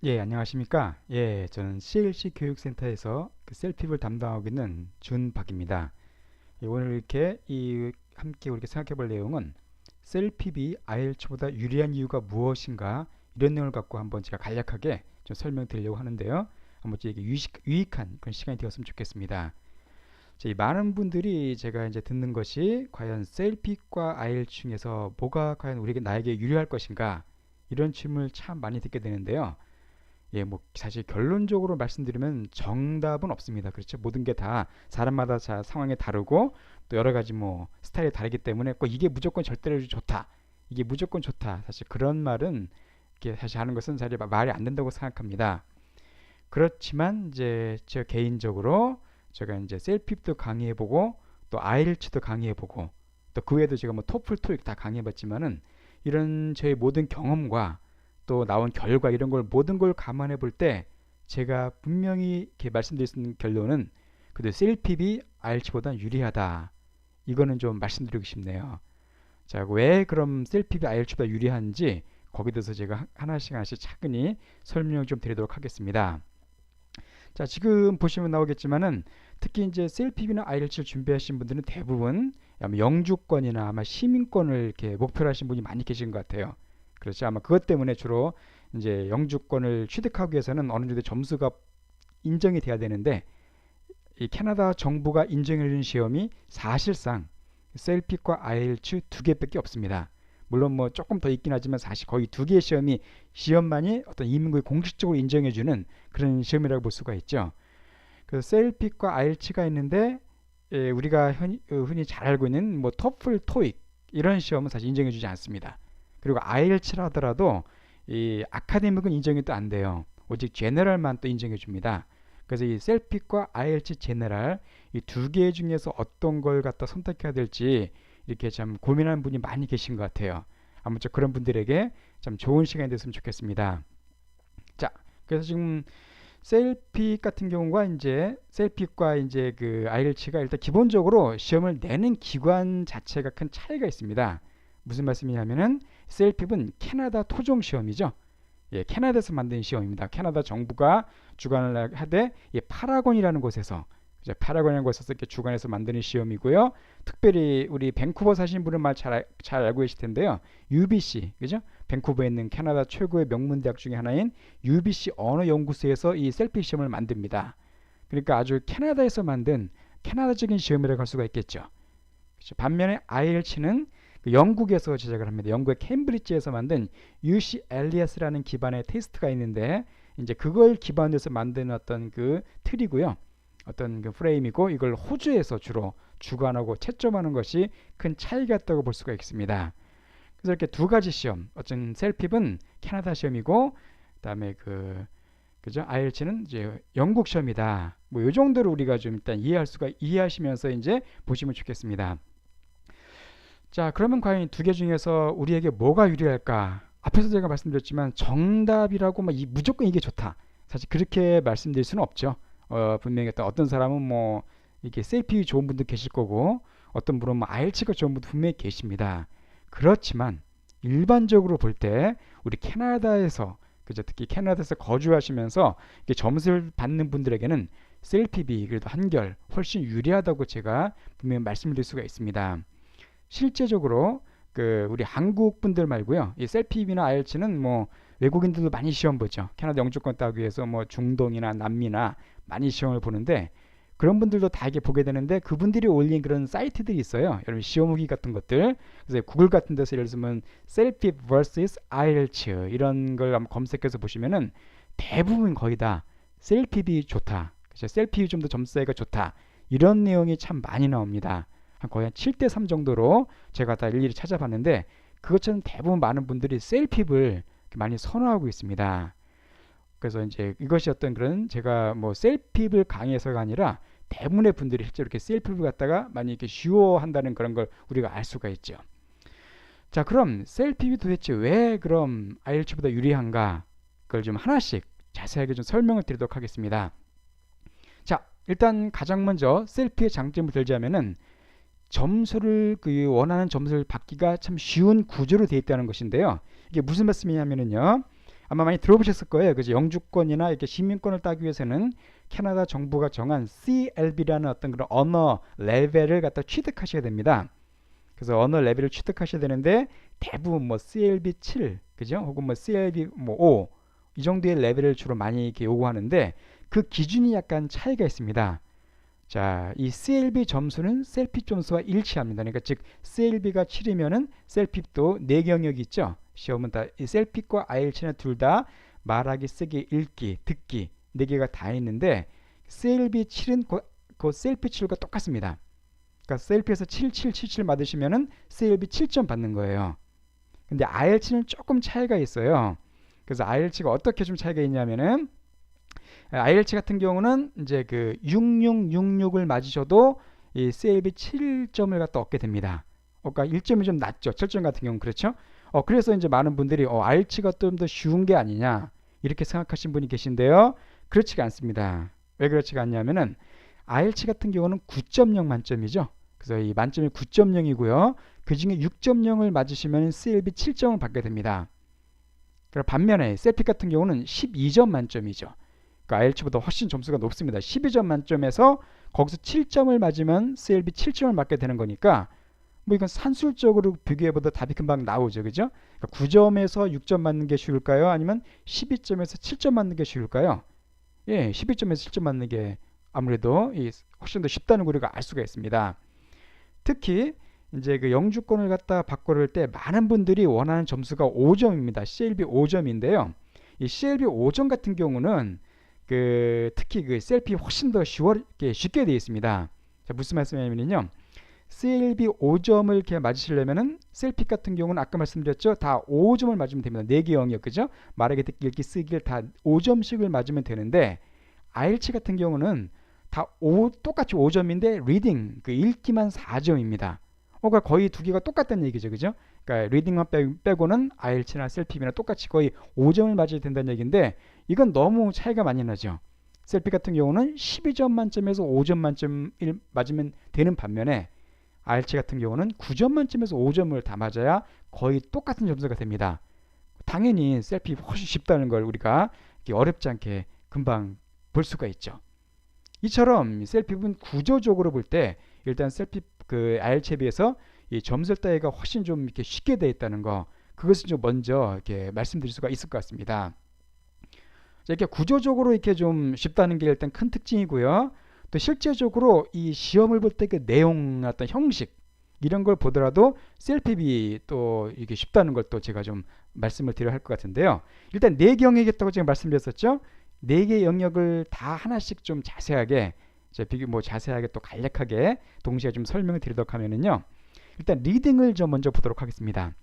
예, 안녕하십니까? 예, 저는 CLC 교육센터에서 그 셀핍을 담당하고 있는 준박입니다. 예, 오늘 이렇게 함께 우리가 생각해 볼 내용은 셀핍이 IELTS보다 유리한 이유가 무엇인가 이런 내용을 갖고 한번 제가 간략하게 좀 설명드리려고 하는데요. 한번 이게 유익한 그런 시간이 되었으면 좋겠습니다. 자, 이 많은 분들이 제가 이제 듣는 것이 과연 셀핍과 IELTS 중에서 뭐가 과연 나에게 유리할 것인가 이런 질문을 참 많이 듣게 되는데요. 예, 뭐 사실 결론적으로 말씀드리면 정답은 없습니다. 그렇죠? 모든 게 다 사람마다 상황이 다르고 또 여러 가지 뭐 스타일이 다르기 때문에 꼭 이게 무조건 절대로 좋다. 이게 무조건 좋다. 사실 그런 말은 이렇게 사실 하는 것은 사실 말이 안 된다고 생각합니다. 그렇지만 이제 저 개인적으로 제가 이제 셀핍도 강의해보고 또 아이엘츠도 강의해보고 또 그 외에도 제가 뭐 토플 토익 다 강의해봤지만은 이런 저의 모든 경험과 또 나온 결과 이런 걸 모든 걸 감안해 볼 때 제가 분명히 이렇게 말씀드릴 수 있는 결론은 그래도 셀핍이 IELTS보다 유리하다. 이거는 좀 말씀드리고 싶네요. 자, 왜 그럼 셀핍이 IELTS보다 유리한지 거기에 대해서 제가 하나씩 하나씩 차근히 설명을 좀 드리도록 하겠습니다. 자, 지금 보시면 나오겠지만은 특히 이제 셀핍이나 IELTS를 준비하신 분들은 대부분 아마 영주권이나 아마 시민권을 이렇게 목표로 하신 분이 많이 계신 것 같아요. 그렇죠. 아마 그것 때문에 주로 이제 영주권을 취득하기 위해서는 어느 정도 점수가 인정이 돼야 되는데 이 캐나다 정부가 인정해 주는 시험이 사실상 셀픽과 IELTS 두 개밖에 없습니다. 물론 뭐 조금 더 있긴 하지만 사실 거의 두 개의 시험만이 어떤 이민국이 공식적으로 인정해 주는 그런 시험이라고 볼 수가 있죠. 그래서 셀픽과 IELTS가 있는데 우리가 흔히 잘 알고 있는 뭐 토플, 토익 이런 시험은 사실 인정해 주지 않습니다. 그리고 IELTS라 하더라도 이 아카데믹은 인정이 또 안 돼요. 오직 제너럴만 또 인정해 줍니다. 그래서 이 셀픽과 IELTS 제너럴 이 두 개 중에서 어떤 걸 갖다 선택해야 될지 이렇게 참 고민하는 분이 많이 계신 것 같아요. 아무쪼록 그런 분들에게 참 좋은 시간이 됐으면 좋겠습니다. 자, 그래서 지금 셀픽 같은 경우가 이제 셀픽과 이제 그 IELTS가 일단 기본적으로 시험을 내는 기관 자체가 큰 차이가 있습니다. 무슨 말씀이냐면은 셀픽은 캐나다 토종 시험이죠. 예, 캐나다에서 만든 시험입니다. 캐나다 정부가 주관을 하되 파라곤이라는 곳에서 파라곤이라는 곳에서 이렇게 주관해서 만드는 시험이고요. 특별히 우리 밴쿠버 사신 분은 잘 알고 계실 텐데요. UBC, 그죠? 밴쿠버에 있는 캐나다 최고의 명문 대학 중에 하나인 UBC 언어 연구소에서 이 셀픽 시험을 만듭니다. 그러니까 아주 캐나다에서 만든 캐나다적인 시험이라고 할 수가 있겠죠. 그렇죠? 반면에 IELTS는 그 영국에서 제작을 합니다. 영국의 캠브리지에서 만든 UC 엘리아스라는 기반의 테스트가 있는데 이제 그걸 기반으로 해서 만든 어떤 그 틀이고요. 어떤 그 프레임이고 이걸 호주에서 주로 주관하고 채점하는 것이 큰 차이가 있다고 볼 수가 있습니다. 그래서 이렇게 두 가지 시험, 어떤 셀핍은 캐나다 시험이고 그다음에 그죠? IELTS는 이제 영국 시험이다. 뭐 이 정도로 우리가 좀 일단 이해하시면서 이제 보시면 좋겠습니다. 자, 그러면 과연 두 개 중에서 우리에게 뭐가 유리할까? 앞에서 제가 말씀드렸지만 정답이라고 무조건 이게 좋다. 사실 그렇게 말씀드릴 수는 없죠. 분명히 어떤 사람은 뭐 이게 셀피 좋은 분도 계실 거고 어떤 분은 뭐 IELTS가 좋은 분도 분명히 계십니다. 그렇지만 일반적으로 볼 때 우리 캐나다에서 그죠? 특히 캐나다에서 거주하시면서 이렇게 점수를 받는 분들에게는 셀피비 그래도 한결 훨씬 유리하다고 제가 분명히 말씀드릴 수가 있습니다. 실제적으로 그 우리 한국 분들 말고요. 이 셀피비나 IELTS는 뭐 외국인들도 많이 시험 보죠. 캐나다 영주권 따기 위해서 뭐 중동이나 남미나 많이 시험을 보는데 그런 분들도 다 이게 보게 되는데 그분들이 올린 그런 사이트들이 있어요. 여러분 시험 후기 같은 것들. 그래서 구글 같은 데서 예를 들면 셀피 vs IELTS 이런 걸 한번 검색해서 보시면은 대부분 거의 다 셀피비 좋다. 그렇죠? 셀피 좀 더 점수가 좋다. 이런 내용이 참 많이 나옵니다. 거의 한 7대3 정도로 제가 다 일일이 찾아봤는데 그것처럼 대부분 많은 분들이 셀핍을 많이 선호하고 있습니다. 그래서 이제 이것이 어떤 그런 제가 뭐 셀핍을 강의해서가 아니라 대부분의 분들이 실제로 이렇게 셀핍을 갖다가 많이 이렇게 쉬워한다는 그런 걸 우리가 알 수가 있죠. 자, 그럼 셀핍이 도대체 왜 그럼 IELTS보다 유리한가? 그걸 좀 하나씩 자세하게 좀 설명을 드리도록 하겠습니다. 자, 일단 가장 먼저 셀피의 장점을 들자면은 점수를 원하는 점수를 받기가 참 쉬운 구조로 되어 있다는 것인데요. 이게 무슨 말씀이냐면요. 아마 많이 들어보셨을 거예요. 그죠? 영주권이나 이렇게 시민권을 따기 위해서는 캐나다 정부가 정한 CLB라는 어떤 그런 언어 레벨을 갖다 취득하셔야 됩니다. 그래서 언어 레벨을 취득하셔야 되는데 대부분 뭐 CLB 7, 그죠? 혹은 뭐 CLB 뭐 5, 이 정도의 레벨을 주로 많이 이렇게 요구하는데 그 기준이 약간 차이가 있습니다. 자, 이 CLB 점수는 셀핍 점수와 일치합니다. 그러니까 즉 CLB가 7이면은 셀핍도 4개 영역이 있죠. 시험은 다 이 셀핍과 IELTS는 둘 다 말하기, 쓰기, 읽기, 듣기 4개가 다 있는데 CLB 7은 그 셀핍 7과 똑같습니다. 그러니까 셀피에서 7777 받으시면은 CLB 7점 받는 거예요. 근데 IELTS는 조금 차이가 있어요. 그래서 IELTS가 어떻게 좀 차이가 있냐면은 IELTS 같은 경우는 이제 그 6666을 맞으셔도 이 CLB 7점을 갖다 얻게 됩니다. 그러니까 1점이 좀 낮죠. 7점 같은 경우는 그렇죠. 그래서 이제 많은 분들이 IELTS가 좀 더 쉬운 게 아니냐 이렇게 생각하신 분이 계신데요. 그렇지가 않습니다. 왜 그렇지가 않냐면은 IELTS 같은 경우는 9.0 만점이죠. 그래서 이 만점이 9.0이고요. 그 중에 6.0을 맞으시면 CLB 7점을 받게 됩니다. 반면에 셀픽 같은 경우는 12점 만점이죠. 그러니까 IELTS보다 훨씬 점수가 높습니다. 12점 만점에서 거기서 7점을 맞으면 CLB 7점을 맞게 되는 거니까 뭐 이건 산술적으로 비교해봐도 답이 금방 나오죠. 그죠? 그러니까 9점에서 6점 맞는 게 쉬울까요? 아니면 12점에서 7점 맞는 게 쉬울까요? 예, 12점에서 7점 맞는 게 아무래도 훨씬 더 쉽다는 걸 우리가 알 수가 있습니다. 특히 이제 그 영주권을 갖다 바꿀 때 많은 분들이 원하는 점수가 5점입니다. CLB 5점인데요. 이 CLB 5점 같은 경우는 특히 그 셀피 훨씬 더 쉽게 되어 있습니다. 자, 무슨 말씀이냐면요. CLB 5점을 이렇게 맞으시려면은 셀피 같은 경우는 아까 말씀드렸죠. 다 5점을 맞으면 됩니다. 4개 영역, 그죠? 말하기, 듣기, 읽기, 쓰기를 다 5점씩을 맞으면 되는데 IELTS 같은 경우는 다 똑같이 5점인데 리딩, 그 읽기만 4점입니다. 그러니까 거의 두 개가 똑같다는 얘기죠. 그죠? 그러니까 리딩만 빼고는 IELTS나 셀피나 똑같이 거의 5점을 맞아야 된다는 얘기인데 이건 너무 차이가 많이 나죠. 셀피 같은 경우는 12점 만점에서 5점 만점을 맞으면 되는 반면에 IELTS 같은 경우는 9점 만점에서 5점을 다 맞아야 거의 똑같은 점수가 됩니다. 당연히 셀피 훨씬 쉽다는 걸 우리가 어렵지 않게 금방 볼 수가 있죠. 이처럼 셀핍은 구조적으로 볼 때 일단 셀핍 IELTS에 비해서 이 점수 따위가 훨씬 좀 이렇게 쉽게 되어 있다는 거, 그것을 좀 먼저 이렇게 말씀드릴 수가 있을 것 같습니다. 자, 이렇게 구조적으로 이렇게 좀 쉽다는 게 일단 큰 특징이고요. 또 실제적으로 이 시험을 볼 때 그 내용, 어떤 형식 이런 걸 보더라도 셀핍이 또 이게 쉽다는 걸 또 제가 좀 말씀을 드려야 할 것 같은데요. 일단 4개 영역이 있다고 제가 말씀드렸었죠. 4개 영역을 다 하나씩 좀 자세하게 자세하게 또 간략하게 동시에 좀 설명을 드리도록 하면은요. 일단 리딩을 좀 먼저 보도록 하겠습니다.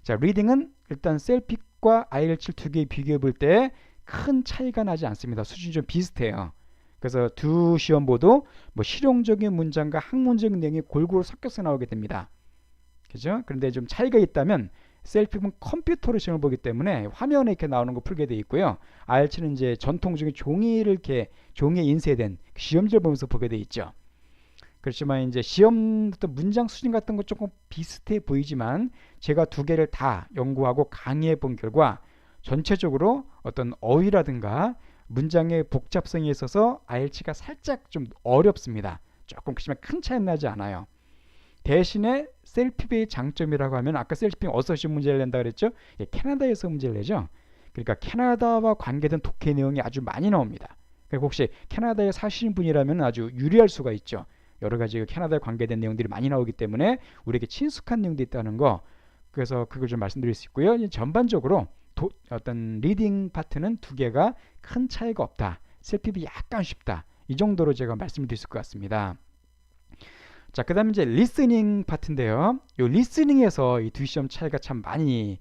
자, 리딩은 일단 셀픽과 IELTS 두 개 비교해 볼 때 큰 차이가 나지 않습니다. 수준이 좀 비슷해요. 그래서 두 시험보도 뭐 실용적인 문장과 학문적인 내용이 골고루 섞여서 나오게 됩니다. 그죠? 그런데 좀 차이가 있다면 셀픽은 컴퓨터로 시험을 보기 때문에 화면에 이렇게 나오는 거 풀게 돼 있고요. IELTS는 이제 전통적인 종이에 인쇄된 시험지를 보면서 보게 돼 있죠. 그렇지만 이제 시험 어떤 문장 수준 같은 거 조금 비슷해 보이지만 제가 두 개를 다 연구하고 강의해 본 결과 전체적으로 어떤 어휘라든가 문장의 복잡성에 있어서 IELTS가 살짝 좀 어렵습니다. 조금 그렇지만 큰 차이는 나지 않아요. 대신에 셀핍의 장점이라고 하면 아까 셀핍이 어디서 문제를 낸다 그랬죠? 예, 캐나다에서 문제를 내죠. 그러니까 캐나다와 관계된 독해 내용이 아주 많이 나옵니다. 그리고 혹시 캐나다에 사시는 분이라면 아주 유리할 수가 있죠. 여러 가지 캐나다에 관계된 내용들이 많이 나오기 때문에 우리에게 친숙한 내용도 있다는 거. 그래서 그걸 좀 말씀드릴 수 있고요. 전반적으로 어떤 리딩 파트는 두 개가 큰 차이가 없다. 셀핍이 약간 쉽다. 이 정도로 제가 말씀을 드릴 수 있을 것 같습니다. 자, 그 다음에 이제 리스닝 파트인데요. 이 리스닝에서 이 두 시험 차이가 참 많이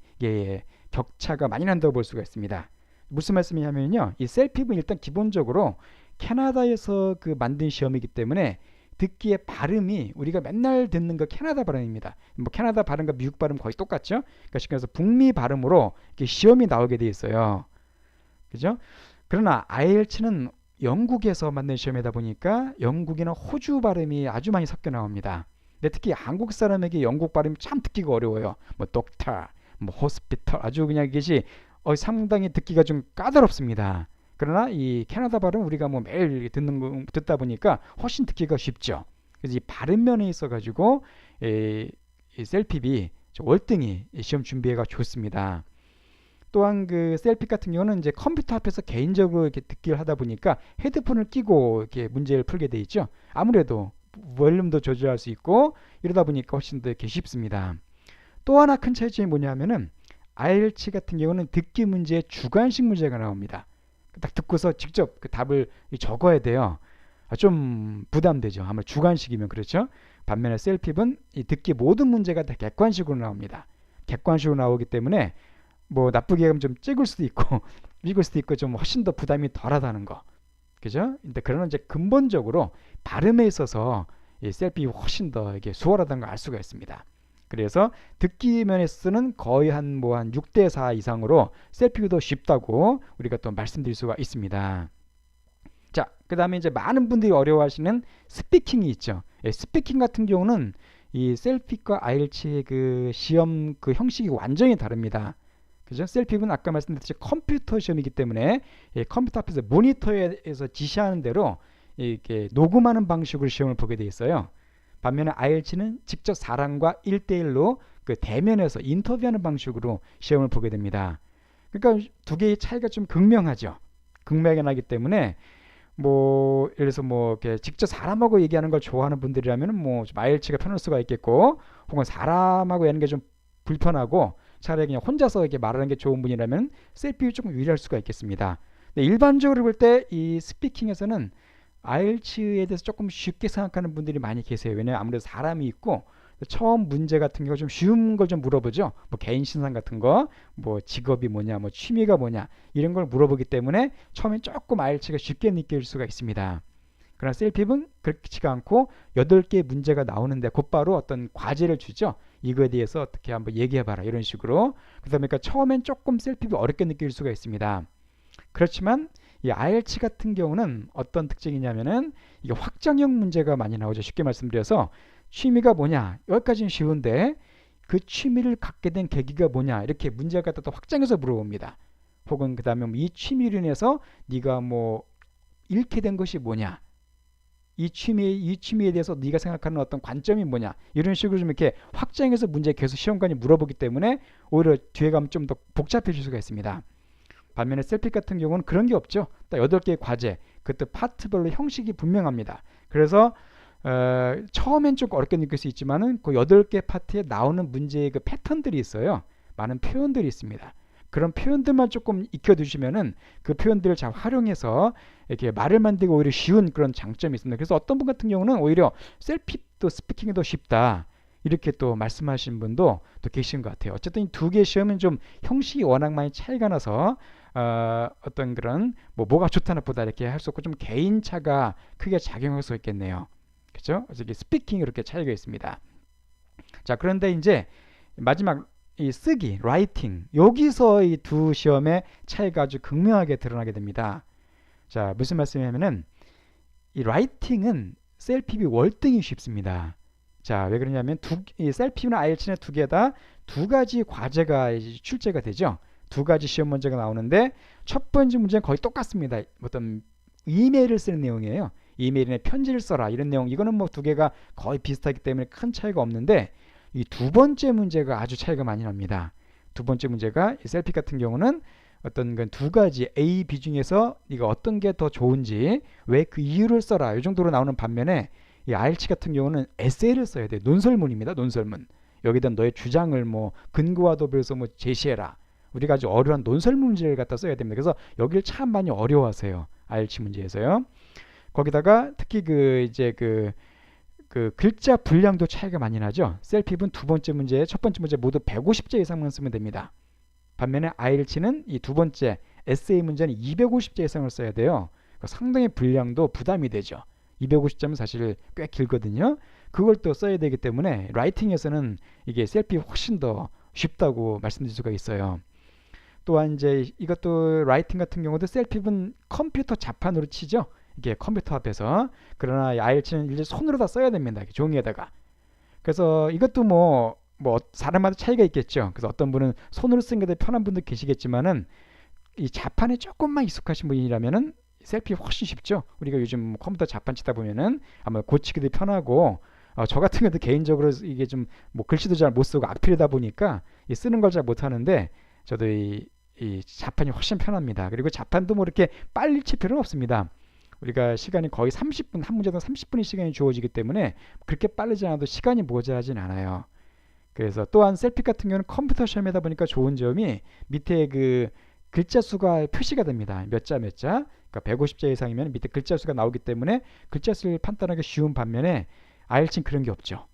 격차가 많이 난다고 볼 수가 있습니다. 무슨 말씀이냐면요. 이 셀핍은 일단 기본적으로 캐나다에서 만든 시험이기 때문에 듣기의 발음이 우리가 맨날 듣는 거 캐나다 발음입니다. 뭐 캐나다 발음과 미국 발음 거의 똑같죠? 그래서 북미 발음으로 이렇게 시험이 나오게 돼 있어요. 그죠? 그러나 IELTS는 영국에서 만든 시험이다 보니까 영국이나 호주 발음이 아주 많이 섞여 나옵니다. 근데 특히 한국 사람에게 영국 발음이 참 듣기가 어려워요. 뭐 독터, 뭐 호스피털 아주 그냥 이것이 상당히 듣기가 좀 까다롭습니다. 그러나 이 캐나다 발음 우리가 뭐 매일 듣다 보니까 훨씬 듣기가 쉽죠. 그래서 이 발음 면에 있어 가지고 이 셀핍이 월등히 시험 준비가 좋습니다. 또한 그 셀핍 같은 경우는 이제 컴퓨터 앞에서 개인적으로 이렇게 듣기를 하다 보니까 헤드폰을 끼고 이렇게 문제를 풀게 돼 있죠. 아무래도 볼륨도 조절할 수 있고 이러다 보니까 훨씬 더 이렇게 쉽습니다. 또 하나 큰 차이점이 뭐냐면은 IELTS 같은 경우는 듣기 문제에 주관식 문제가 나옵니다. 딱 듣고서 직접 그 답을 적어야 돼요. 좀 부담되죠. 아마 주관식이면 그렇죠. 반면에 셀핍은 이 듣기 모든 문제가 다 객관식으로 나옵니다. 객관식으로 나오기 때문에 뭐 나쁘게 하면 좀 찍을 수도 있고 읽을 수도 있고 좀 훨씬 더 부담이 덜하다는 거. 그죠? 근데 그러나 이제 근본적으로 발음에 있어서 이 셀핍이 훨씬 더 이게 수월하다는 걸 알 수가 있습니다. 그래서 듣기 면에서는 거의 한 6대 4 이상으로 셀핍이 더 쉽다고 우리가 또 말씀드릴 수가 있습니다. 자, 그 다음에 이제 많은 분들이 어려워하시는 스피킹이 있죠. 스피킹 같은 경우는 이 셀핍과 IELTS의 그 시험 그 형식이 완전히 다릅니다. 그죠? 셀핍은 아까 말씀드렸듯이 컴퓨터 시험이기 때문에 컴퓨터 앞에서 모니터에서 지시하는 대로 이렇게 녹음하는 방식으로 시험을 보게 돼 있어요. 반면에 IELTS는 직접 사람과 1대1로 그 대면에서 인터뷰하는 방식으로 시험을 보게 됩니다. 그러니까 두 개의 차이가 좀 극명하죠. 극명하게 나기 때문에 뭐 예를 들어서 뭐 이렇게 직접 사람하고 얘기하는 걸 좋아하는 분들이라면 뭐좀 IELTS가 편할 수가 있겠고, 혹은 사람하고 하는 게 좀 불편하고 차라리 그냥 혼자서 이렇게 말하는 게 좋은 분이라면 셀핍이 조금 유리할 수가 있겠습니다. 근데 일반적으로 볼 때 이 스피킹에서는 IELTS에 대해서 조금 쉽게 생각하는 분들이 많이 계세요. 왜냐하면 아무래도 사람이 있고 처음 문제 같은 거 좀 쉬운 걸 좀 물어보죠. 뭐 개인 신상 같은 거, 뭐 직업이 뭐냐, 뭐 취미가 뭐냐 이런 걸 물어보기 때문에 처음엔 조금 IELTS가 쉽게 느낄 수가 있습니다. 그러나 셀핍은 그렇지가 않고 8개의 문제가 나오는데 곧바로 어떤 과제를 주죠. 이거에 대해서 어떻게 한번 얘기해봐라 이런 식으로. 그러다 보니까 처음엔 조금 셀핍이 어렵게 느낄 수가 있습니다. 그렇지만 이 IELTS 같은 경우는 어떤 특징이냐면은 이게 확장형 문제가 많이 나오죠. 쉽게 말씀드려서 취미가 뭐냐 여기까지는 쉬운데 그 취미를 갖게 된 계기가 뭐냐 이렇게 문제를 갖다 확장해서 물어봅니다. 혹은 그 다음에 이 취미로 인해서 네가 뭐 잃게 된 것이 뭐냐, 이 취미에 대해서 네가 생각하는 어떤 관점이 뭐냐 이런 식으로 좀 이렇게 확장해서 문제 계속 시험관이 물어보기 때문에 오히려 뒤에 가면 좀 더 복잡해질 수가 있습니다. 반면에 셀핍 같은 경우는 그런 게 없죠. 딱 8개의 과제, 그것도 파트별로 형식이 분명합니다. 그래서 처음엔 좀 어렵게 느낄 수 있지만은 그 8개 파트에 나오는 문제의 그 패턴들이 있어요. 많은 표현들이 있습니다. 그런 표현들만 조금 익혀두시면은 그 표현들을 잘 활용해서 이렇게 말을 만들기 오히려 쉬운 그런 장점이 있습니다. 그래서 어떤 분 같은 경우는 오히려 셀핍도 스피킹이 더 쉽다 이렇게 또 말씀하시는 분도 또 계신 것 같아요. 어쨌든 이 두 개의 시험은 좀 형식이 워낙 많이 차이가 나서 어떤 그런 뭐가 좋다 나쁘다 이렇게 할 수 없고 좀 개인차가 크게 작용할 수 있겠네요. 그렇죠? 그래서 이게 스피킹이 이렇게 차이가 있습니다. 자, 그런데 이제 마지막 이 쓰기, 라이팅 여기서 이 두 시험의 차이가 아주 극명하게 드러나게 됩니다. 자, 무슨 말씀이냐면은 이 라이팅은 셀핍이 월등히 쉽습니다. 자, 왜 그러냐면 이 셀핍이나 IELTS는 두 개 다 두 가지 과제가 출제가 되죠. 두 가지 시험 문제가 나오는데 첫 번째 문제는 거의 똑같습니다. 어떤 이메일을 쓰는 내용이에요. 이메일에 편지를 써라 이런 내용, 이거는 뭐 두 개가 거의 비슷하기 때문에 큰 차이가 없는데 이 두 번째 문제가 아주 차이가 많이 납니다. 두 번째 문제가 이 셀핍 같은 경우는 어떤 두 가지 A, B 중에서 네가 어떤 게 더 좋은지 왜 그 이유를 써라 이 정도로 나오는 반면에 이 IELTS 같은 경우는 에세이를 써야 돼요. 논설문입니다. 논설문. 여기다 너의 주장을 뭐 근거와 도표에서 뭐 제시해라. 우리가 아주 어려운 논설문 문제를 갖다 써야 됩니다. 그래서 여기를 참 많이 어려워하세요. IELTS 문제에서요. 거기다가 특히 그 글자 분량도 차이가 많이 나죠. 셀핍은 두 번째 문제, 첫 번째 문제 모두 150자 이상만 쓰면 됩니다. 반면에 IELTS는 이 두 번째 에세이 문제는 250자 이상을 써야 돼요. 상당히 분량도 부담이 되죠. 250자면 사실 꽤 길거든요. 그걸 또 써야 되기 때문에 라이팅에서는 이게 셀핍이 훨씬 더 쉽다고 말씀드릴 수가 있어요. 또한 이제 이것도 라이팅 같은 경우도 셀핍은 컴퓨터 자판으로 치죠. 이게 컴퓨터 앞에서. 그러나 IELTS는 이제 손으로 다 써야 됩니다. 종이에다가. 그래서 이것도 뭐 뭐 사람마다 차이가 있겠죠. 그래서 어떤 분은 손으로 쓰는 게 더 편한 분도 계시겠지만은 이 자판에 조금만 익숙하신 분이라면은 셀피 훨씬 쉽죠. 우리가 요즘 컴퓨터 자판 치다 보면은 아마 고치기도 편하고 저 같은 경우도 개인적으로 이게 좀 뭐 글씨도 잘 못 쓰고 악필이다 보니까 이 쓰는 걸 잘 못하는데 저도 이 자판이 훨씬 편합니다. 그리고 자판도 뭐 이렇게 빨리 칠 필요는 없습니다. 우리가 시간이 거의 30분, 한 문제당 30분의 시간이 주어지기 때문에 그렇게 빠르지 않아도 시간이 모자라진 않아요. 그래서 또한 셀피 같은 경우는 컴퓨터 시험이다 보니까 좋은 점이 밑에 그 글자 수가 표시가 됩니다. 몇 자 몇 자. 그러니까 150자 이상이면 밑에 글자 수가 나오기 때문에 글자 수를 판단하기 쉬운 반면에 IELTS는 그런 게 없죠.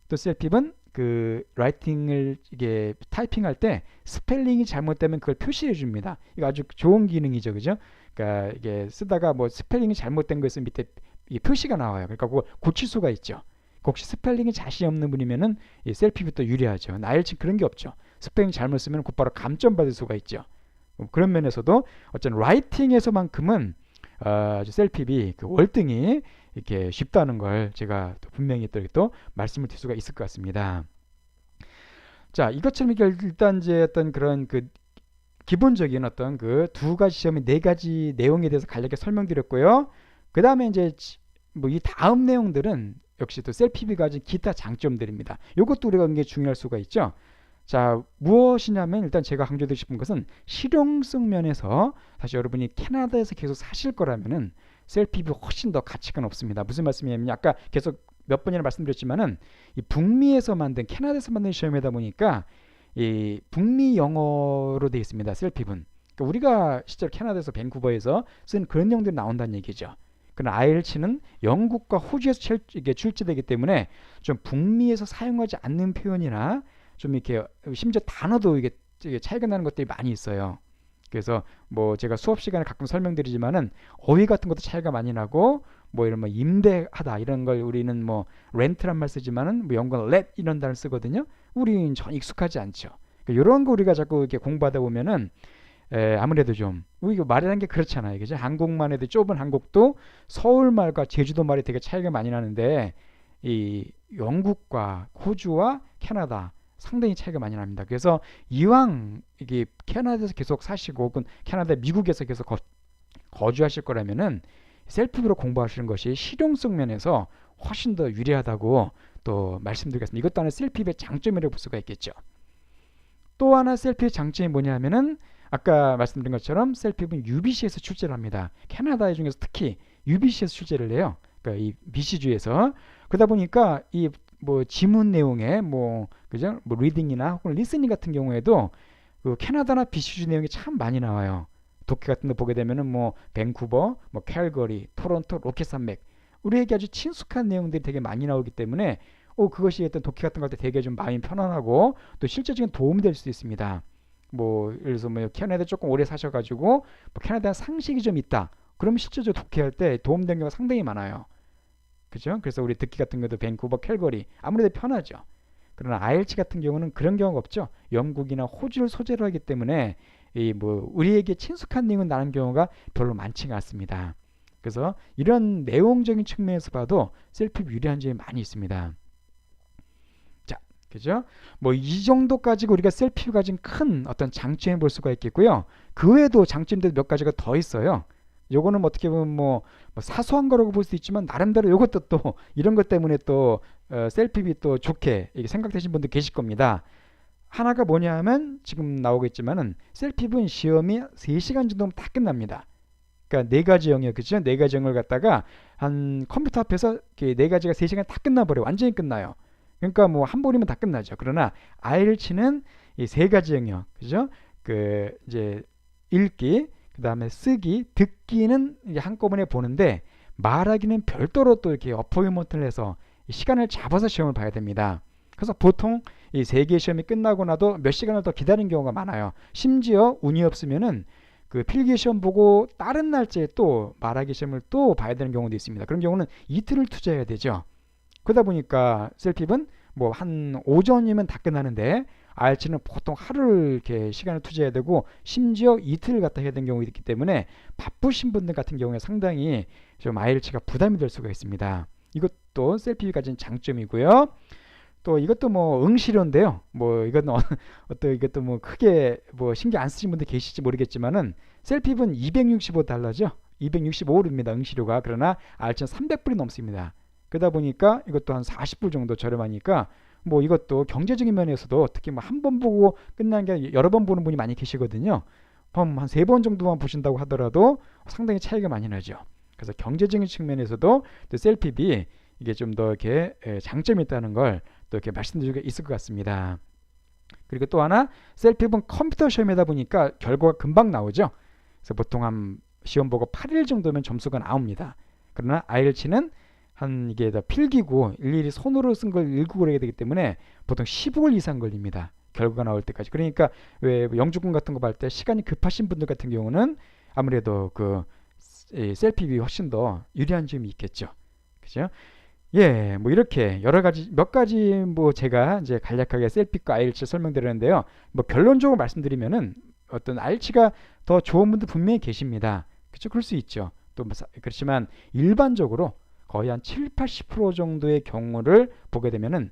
또 셀핍은 그 라이팅을 이게 타이핑할 때 스펠링이 잘못되면 그걸 표시해 줍니다. 이거 아주 좋은 기능이죠, 그죠? 그러니까 이게 쓰다가 뭐 스펠링이 잘못된 거 있으면 밑에 이 표시가 나와요. 그러니까 그걸 고칠 수가 있죠. 혹시 스펠링이 자신이 없는 분이면은 이 셀핍이 또 유리하죠. IELTS는 그런 게 없죠. 스펠링 잘못 쓰면 곧바로 감점 받을 수가 있죠. 그런 면에서도 어쨌든 라이팅에서만큼은 셀핍이 그 월등히 이렇게 쉽다는 걸 제가 또 분명히 또 말씀을 드릴 수가 있을 것 같습니다. 자, 이것처럼 일단 이제 어떤 그런 그 기본적인 어떤 그 두 가지 시험의 네 가지 내용에 대해서 간략하게 설명드렸고요. 그 다음에 이제 뭐 이 다음 내용들은 역시 또 셀핍이 가진 기타 장점들입니다. 이것도 우리가 굉장히 중요할 수가 있죠. 자, 무엇이냐면 일단 제가 강조드리고 싶은 것은 실용성 면에서 사실 여러분이 캐나다에서 계속 사실 거라면은 셀핍이 훨씬 더 가치가 높습니다. 무슨 말씀이냐면 아까 계속 몇 번이나 말씀드렸지만은 이 북미에서 만든 캐나다에서 만든 시험이다 보니까 이 북미 영어로 되어 있습니다. 셀핍은. 그러니까 우리가 실제로 캐나다에서 밴쿠버에서 쓴 그런 내용들이 나온다는 얘기죠. 그러나 IELTS는 영국과 호주에서 이게 출제되기 때문에 좀 북미에서 사용하지 않는 표현이나 좀 이렇게 심지어 단어도 이게 차이가 나는 것들이 많이 있어요. 그래서 뭐 제가 수업 시간에 가끔 설명드리지만은 어휘 같은 것도 차이가 많이 나고 뭐 이런 뭐 임대하다 이런 걸 우리는 뭐 렌트란 말 쓰지만은 뭐 영어는 let 이런 단어를 쓰거든요. 우리는 전 익숙하지 않죠. 그러니까 이런 거 우리가 자꾸 이렇게 공부하다 보면은 아무래도 좀 우리가 말이라는 게 그렇잖아요. 그죠? 한국만 해도 좁은 한국도 서울말과 제주도 말이 되게 차이가 많이 나는데 이 영국과 호주와 캐나다 상당히 차이가 많이 납니다. 그래서 이왕 이게 캐나다에서 계속 사시고 혹은 캐나다, 미국에서 계속 거주하실 거라면은 셀프로 공부하시는 것이 실용성 면에서 훨씬 더 유리하다고 또 말씀드리겠습니다. 이것도 하나 셀핍의 장점이라고 볼 수가 있겠죠. 또 하나 셀핍의 장점이 뭐냐면은 아까 말씀드린 것처럼 셀핍은 UBC에서 출제를 합니다. 캐나다 중에서 특히 UBC에서 출제를 해요. 그러니까 이 BC주에서 그러다 보니까 이 뭐 지문 내용에 뭐 그죠? 뭐 리딩이나 혹은 리스닝 같은 경우에도 그 캐나다나 BC주 내용이 참 많이 나와요. 독해 같은 거 보게 되면은 뭐 밴쿠버, 뭐 캘거리, 토론토, 로켓 산맥 우리에게 아주 친숙한 내용들이 되게 많이 나오기 때문에 그것이 어떤 독해 같은 거 할 때 되게 좀 마음이 편안하고 또 실제적인 도움이 될 수도 있습니다. 뭐 예를 들어서 뭐 캐나다에 조금 오래 사셔가지고 뭐 캐나다 상식이 좀 있다. 그럼 실제적으로 독해할 때 도움되는 경우가 상당히 많아요. 그죠? 그래서 우리 듣기 같은 경우도 밴쿠버, 캘거리 아무래도 편하죠. 그러나 IELTS 같은 경우는 그런 경우가 없죠. 영국이나 호주를 소재로 하기 때문에 이 뭐 우리에게 친숙한 내용은 나는 경우가 별로 많지가 않습니다. 그래서 이런 내용적인 측면에서 봐도 셀핍 유리한 점이 많이 있습니다. 자, 그죠? 뭐 이 정도 가지고 우리가 셀핍이 가진 큰 어떤 장점을 볼 수가 있겠고요. 그 외에도 장점들 몇 가지가 더 있어요. 요거는 어떻게 보면 뭐 사소한 거라고 볼 수 있지만 나름대로 요것도 또 이런 것 때문에 또 셀핍이 또 좋게 생각되신 분들 계실 겁니다. 하나가 뭐냐 하면 지금 나오겠지만은 셀핍은 시험이 3시간 정도면 다 끝납니다. 그러니까 네 가지 영역 그죠? 네 가지 영역을 갖다가 한 컴퓨터 앞에서 네 가지가 3시간 다 끝나버려요. 완전히 끝나요. 그러니까 뭐 한 번이면 다 끝나죠. 그러나 IELTS는 이 세 가지 영역 그죠? 그 이제 읽기 그 다음에 쓰기, 듣기는 이제 한꺼번에 보는데 말하기는 별도로 또 이렇게 어포인먼트를 해서 시간을 잡아서 시험을 봐야 됩니다. 그래서 보통 이 3개의 시험이 끝나고 나도 몇 시간을 더 기다리는 경우가 많아요. 심지어 운이 없으면은 그 필기 시험 보고 다른 날짜에 또 말하기 시험을 또 봐야 되는 경우도 있습니다. 그런 경우는 이틀을 투자해야 되죠. 그러다 보니까 셀핍은 뭐 한 오전이면 다 끝나는데 IELTS는 보통 하루를 이렇게 시간을 투자해야 되고 심지어 이틀을 갖다 해야 되는 경우가 있기 때문에 바쁘신 분들 같은 경우에 상당히 좀 IELTS가 부담이 될 수가 있습니다. 이것도 셀핍이 가진 장점이고요. 또 이것도 뭐 응시료인데요. 뭐 이건 어떤 이것도 뭐 크게 뭐 신경 안 쓰신 분들 계실지 모르겠지만은 셀피은 265달러죠. 265루입니다. 응시료가. 그러나 알츠는 300불이 넘습니다. 그러다 보니까 이것도 한 40불 정도 저렴하니까 뭐 이것도 경제적인 면에서도 특히 뭐 한 번 보고 끝나는 게 여러 번 보는 분이 많이 계시거든요. 한 3번 정도만 보신다고 하더라도 상당히 차이가 많이 나죠. 그래서 경제적인 측면에서도 또 셀피비 이게 좀 더 이렇게 장점이 있다는 걸 또 이렇게 말씀드릴 수 있을 것 같습니다. 그리고 또 하나 셀피은 컴퓨터 시험이다 보니까 결과가 금방 나오죠. 그래서 보통 한 시험 보고 8일 정도면 점수가 나옵니다. 그러나 IELTS는 한 이게 다 필기고 일일이 손으로 쓴 걸 읽고 그래야 되기 때문에 보통 15일 이상 걸립니다. 결과가 나올 때까지. 그러니까 왜 영주권 같은 거 볼 때 시간이 급하신 분들 같은 경우는 아무래도 그 셀피비 훨씬 더 유리한 점이 있겠죠. 그죠? 예, 뭐 이렇게 여러 가지 몇 가지 뭐 제가 이제 간략하게 셀피과 IELTS 설명드렸는데요. 뭐 결론적으로 말씀드리면은 어떤 IELTS가 더 좋은 분들 분명히 계십니다. 그렇죠? 그럴 수 있죠. 또 그렇지만 일반적으로 거의 한 7, 80% 정도의 경우를 보게 되면은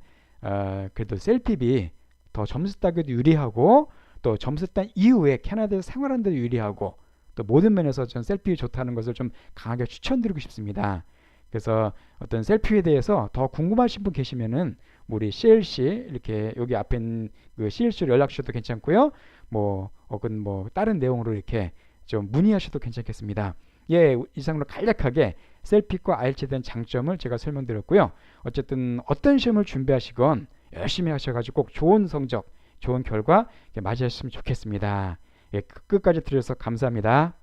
그래도 셀피비 더 점수 따기도 유리하고 또 점수 딴 이후에 캐나다에서 생활하는 데도 유리하고 또 모든 면에서 전 셀피 좋다는 것을 좀 강하게 추천드리고 싶습니다. 그래서 어떤 셀피에 대해서 더 궁금하신 분 계시면은 우리 CLC 이렇게 여기 앞에 있는 그 CLC로 연락 주셔도 괜찮고요. 뭐 혹은 뭐 다른 내용으로 이렇게 좀 문의하셔도 괜찮겠습니다. 예, 이상으로 간략하게 셀피과 IELTS에 대한 장점을 제가 설명드렸고요. 어쨌든 어떤 시험을 준비하시건 열심히 하셔가지고 꼭 좋은 성적, 좋은 결과 맞이하셨으면 좋겠습니다. 예, 끝까지 들으셔서 감사합니다.